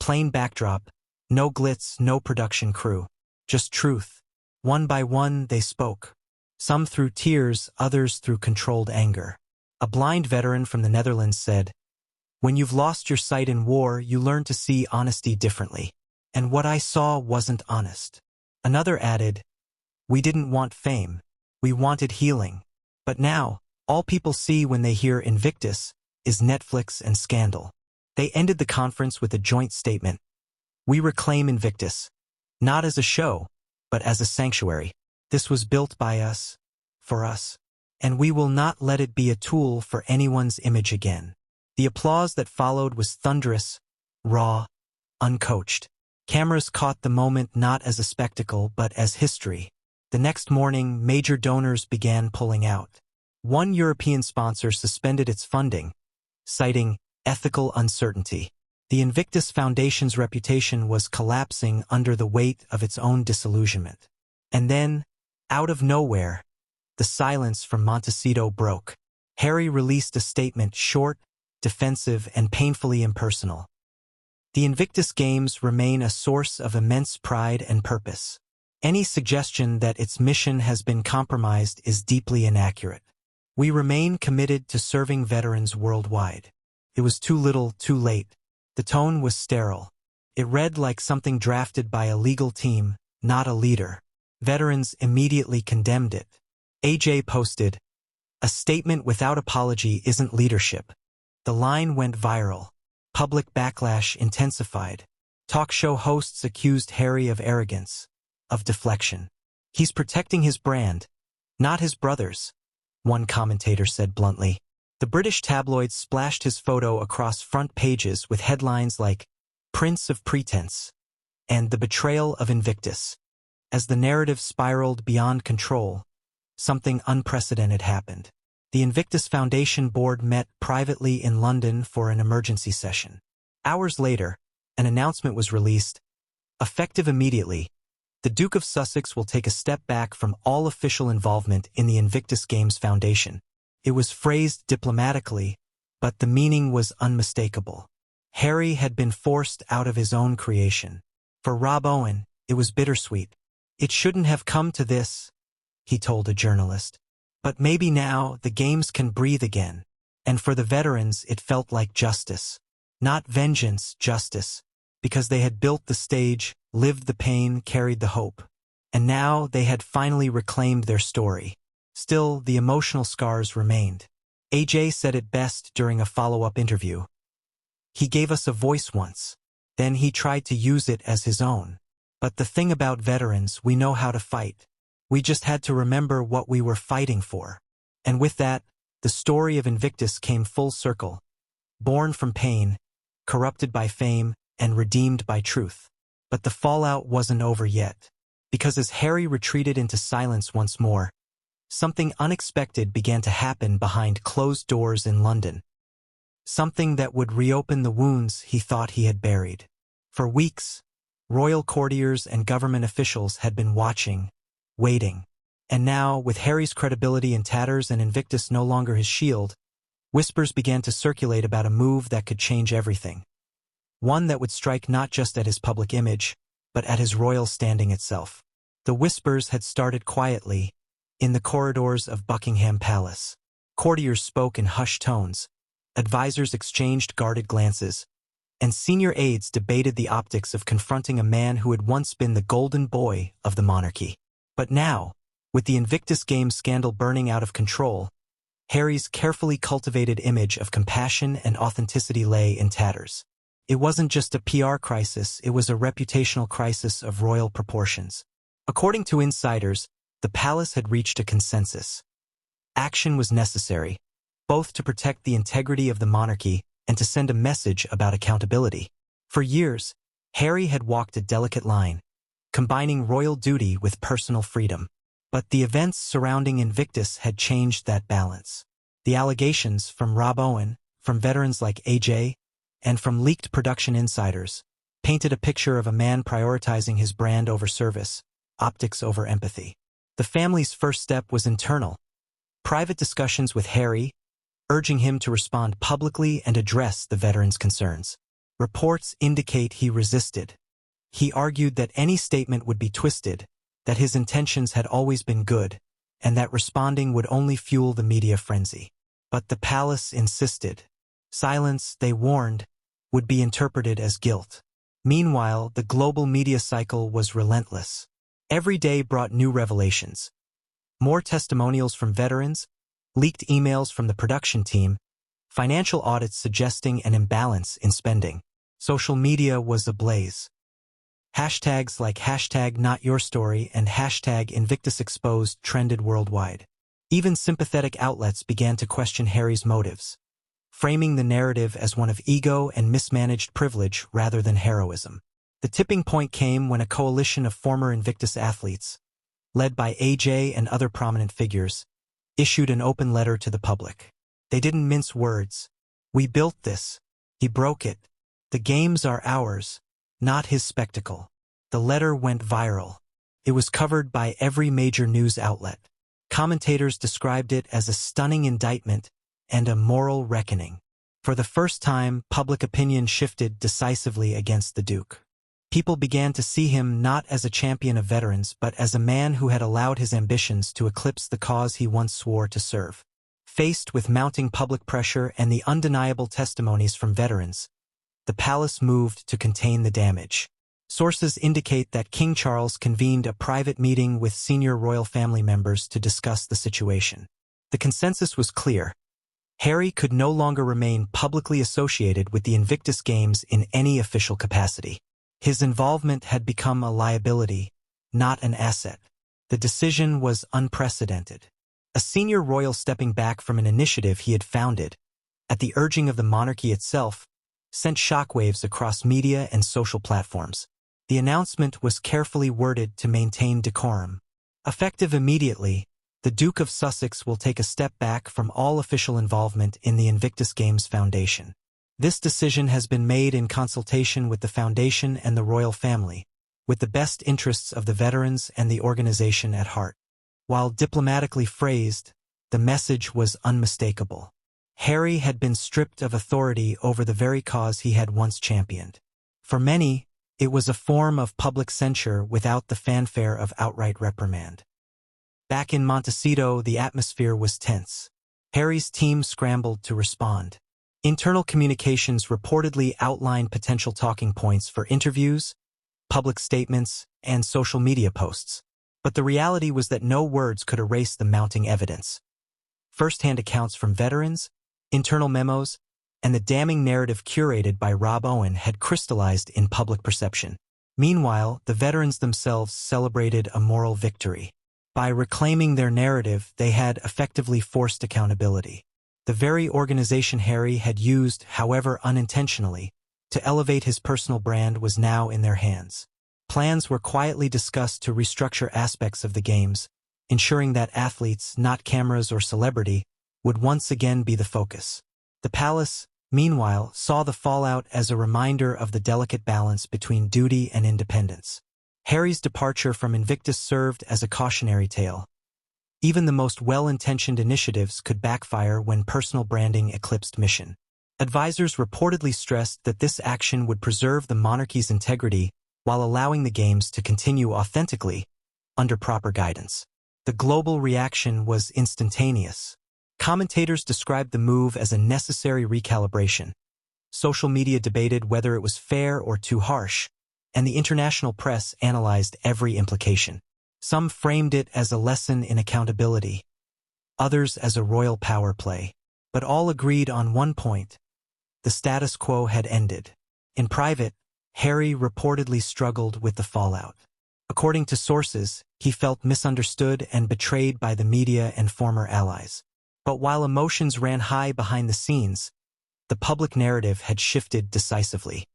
plain backdrop, no glitz, no production crew. Just truth. One by one they spoke. Some through tears, others through controlled anger. A blind veteran from the Netherlands said, "When you've lost your sight in war, you learn to see honesty differently. And what I saw wasn't honest." Another added, "We didn't want fame. We wanted healing. But now, all people see when they hear Invictus is Netflix and scandal." They ended the conference with a joint statement. "We reclaim Invictus, not as a show, but as a sanctuary. This was built by us, for us, and we will not let it be a tool for anyone's image again." The applause that followed was thunderous, raw, uncoached. Cameras caught the moment not as a spectacle but as history. The next morning, major donors began pulling out. One European sponsor suspended its funding, citing ethical uncertainty. The Invictus Foundation's reputation was collapsing under the weight of its own disillusionment. And then, out of nowhere, the silence from Montecito broke. Harry released a statement short, defensive, and painfully impersonal. "The Invictus Games remain a source of immense pride and purpose. Any suggestion that its mission has been compromised is deeply inaccurate. We remain committed to serving veterans worldwide." It was too little, too late. The tone was sterile. It read like something drafted by a legal team, not a leader. Veterans immediately condemned it. AJ posted, "A statement without apology isn't leadership." The line went viral. Public backlash intensified. Talk show hosts accused Harry of arrogance, of deflection. "He's protecting his brand, not his brother's," one commentator said bluntly. The British tabloids splashed his photo across front pages with headlines like "Prince of Pretense" and "The Betrayal of Invictus." As the narrative spiraled beyond control, something unprecedented happened. The Invictus Foundation board met privately in London for an emergency session. Hours later, an announcement was released. Effective immediately, the Duke of Sussex will take a step back from all official involvement in the Invictus Games Foundation. It was phrased diplomatically, but the meaning was unmistakable. Harry had been forced out of his own creation. For Rob Owen, it was bittersweet. "It shouldn't have come to this," he told a journalist. "But maybe now the games can breathe again." And for the veterans, it felt like justice. Not vengeance, justice. Because they had built the stage, lived the pain, carried the hope. And now they had finally reclaimed their story. Still, the emotional scars remained. AJ said it best during a follow-up interview. "He gave us a voice once. Then he tried to use it as his own. But the thing about veterans, we know how to fight. We just had to remember what we were fighting for." And with that, the story of Invictus came full circle. Born from pain, corrupted by fame, and redeemed by truth. But the fallout wasn't over yet. Because as Harry retreated into silence once more, something unexpected began to happen behind closed doors in London. Something that would reopen the wounds he thought he had buried. For weeks, royal courtiers and government officials had been watching, waiting. And now, with Harry's credibility in tatters and Invictus no longer his shield, whispers began to circulate about a move that could change everything. One that would strike not just at his public image, but at his royal standing itself. The whispers had started quietly, in the corridors of Buckingham Palace. Courtiers spoke in hushed tones, advisors exchanged guarded glances, and senior aides debated the optics of confronting a man who had once been the golden boy of the monarchy. But now, with the Invictus Games scandal burning out of control, Harry's carefully cultivated image of compassion and authenticity lay in tatters. It wasn't just a PR crisis, it was a reputational crisis of royal proportions. According to insiders, the palace had reached a consensus. Action was necessary, both to protect the integrity of the monarchy and to send a message about accountability. For years, Harry had walked a delicate line, combining royal duty with personal freedom. But the events surrounding Invictus had changed that balance. The allegations from Rob Owen, from veterans like AJ, and from leaked production insiders, painted a picture of a man prioritizing his brand over service, optics over empathy. The family's first step was internal. Private discussions with Harry, urging him to respond publicly and address the veterans' concerns. Reports indicate he resisted. He argued that any statement would be twisted, that his intentions had always been good, and that responding would only fuel the media frenzy. But the palace insisted. Silence, they warned, would be interpreted as guilt. Meanwhile, the global media cycle was relentless. Every day brought new revelations. More testimonials from veterans, leaked emails from the production team, financial audits suggesting an imbalance in spending. Social media was ablaze. Hashtags like #NotYourStory and #InvictusExposed trended worldwide. Even sympathetic outlets began to question Harry's motives, framing the narrative as one of ego and mismanaged privilege rather than heroism. The tipping point came when a coalition of former Invictus athletes, led by AJ and other prominent figures, issued an open letter to the public. They didn't mince words. "We built this. He broke it. The games are ours, not his spectacle." The letter went viral. It was covered by every major news outlet. Commentators described it as a stunning indictment and a moral reckoning. For the first time, public opinion shifted decisively against the Duke. People began to see him not as a champion of veterans, but as a man who had allowed his ambitions to eclipse the cause he once swore to serve. Faced with mounting public pressure and the undeniable testimonies from veterans, the palace moved to contain the damage. Sources indicate that King Charles convened a private meeting with senior royal family members to discuss the situation. The consensus was clear. Harry could no longer remain publicly associated with the Invictus Games in any official capacity. His involvement had become a liability, not an asset. The decision was unprecedented. A senior royal stepping back from an initiative he had founded, at the urging of the monarchy itself, sent shockwaves across media and social platforms. The announcement was carefully worded to maintain decorum. Effective immediately, the Duke of Sussex will take a step back from all official involvement in the Invictus Games Foundation. This decision has been made in consultation with the foundation and the royal family, with the best interests of the veterans and the organization at heart. While diplomatically phrased, the message was unmistakable. Harry had been stripped of authority over the very cause he had once championed. For many, it was a form of public censure without the fanfare of outright reprimand. Back in Montecito, the atmosphere was tense. Harry's team scrambled to respond. Internal communications reportedly outlined potential talking points for interviews, public statements, and social media posts. But the reality was that no words could erase the mounting evidence. First-hand accounts from veterans, internal memos, and the damning narrative curated by Rob Owen had crystallized in public perception. Meanwhile, the veterans themselves celebrated a moral victory. By reclaiming their narrative, they had effectively forced accountability. The very organization Harry had used, however unintentionally, to elevate his personal brand was now in their hands. Plans were quietly discussed to restructure aspects of the games, ensuring that athletes, not cameras or celebrity, would once again be the focus. The palace, meanwhile, saw the fallout as a reminder of the delicate balance between duty and independence. Harry's departure from Invictus served as a cautionary tale. Even the most well-intentioned initiatives could backfire when personal branding eclipsed mission. Advisors reportedly stressed that this action would preserve the monarchy's integrity while allowing the games to continue authentically, under proper guidance. The global reaction was instantaneous. Commentators described the move as a necessary recalibration. Social media debated whether it was fair or too harsh, and the international press analyzed every implication. Some framed it as a lesson in accountability, others as a royal power play. But all agreed on one point: the status quo had ended. In private, Harry reportedly struggled with the fallout. According to sources, he felt misunderstood and betrayed by the media and former allies. But while emotions ran high behind the scenes, the public narrative had shifted decisively.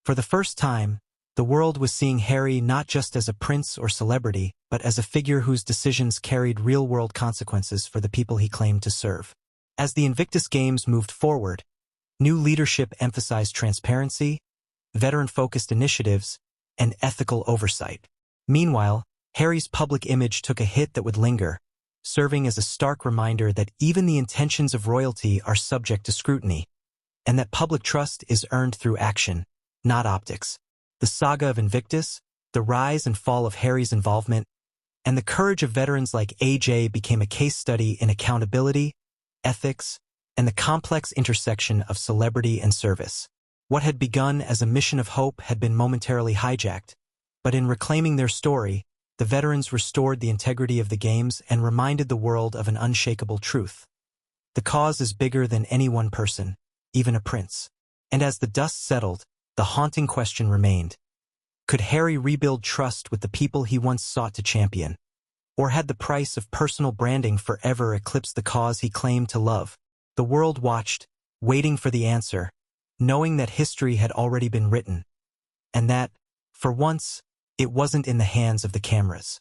For the first time, the world was seeing Harry not just as a prince or celebrity, but as a figure whose decisions carried real-world consequences for the people he claimed to serve. As the Invictus Games moved forward, new leadership emphasized transparency, veteran-focused initiatives, and ethical oversight. Meanwhile, Harry's public image took a hit that would linger, serving as a stark reminder that even the intentions of royalty are subject to scrutiny. and that public trust is earned through action, not optics. The saga of Invictus, the rise and fall of Harry's involvement, and the courage of veterans like AJ became a case study in accountability, ethics, and the complex intersection of celebrity and service. What had begun as a mission of hope had been momentarily hijacked, but in reclaiming their story, the veterans restored the integrity of the games and reminded the world of an unshakable truth. The cause is bigger than any one person, even a prince. And as the dust settled, the haunting question remained. Could Harry rebuild trust with the people he once sought to champion? Or had the price of personal branding forever eclipsed the cause he claimed to love? The world watched, waiting for the answer, knowing that history had already been written, and that, for once, it wasn't in the hands of the cameras.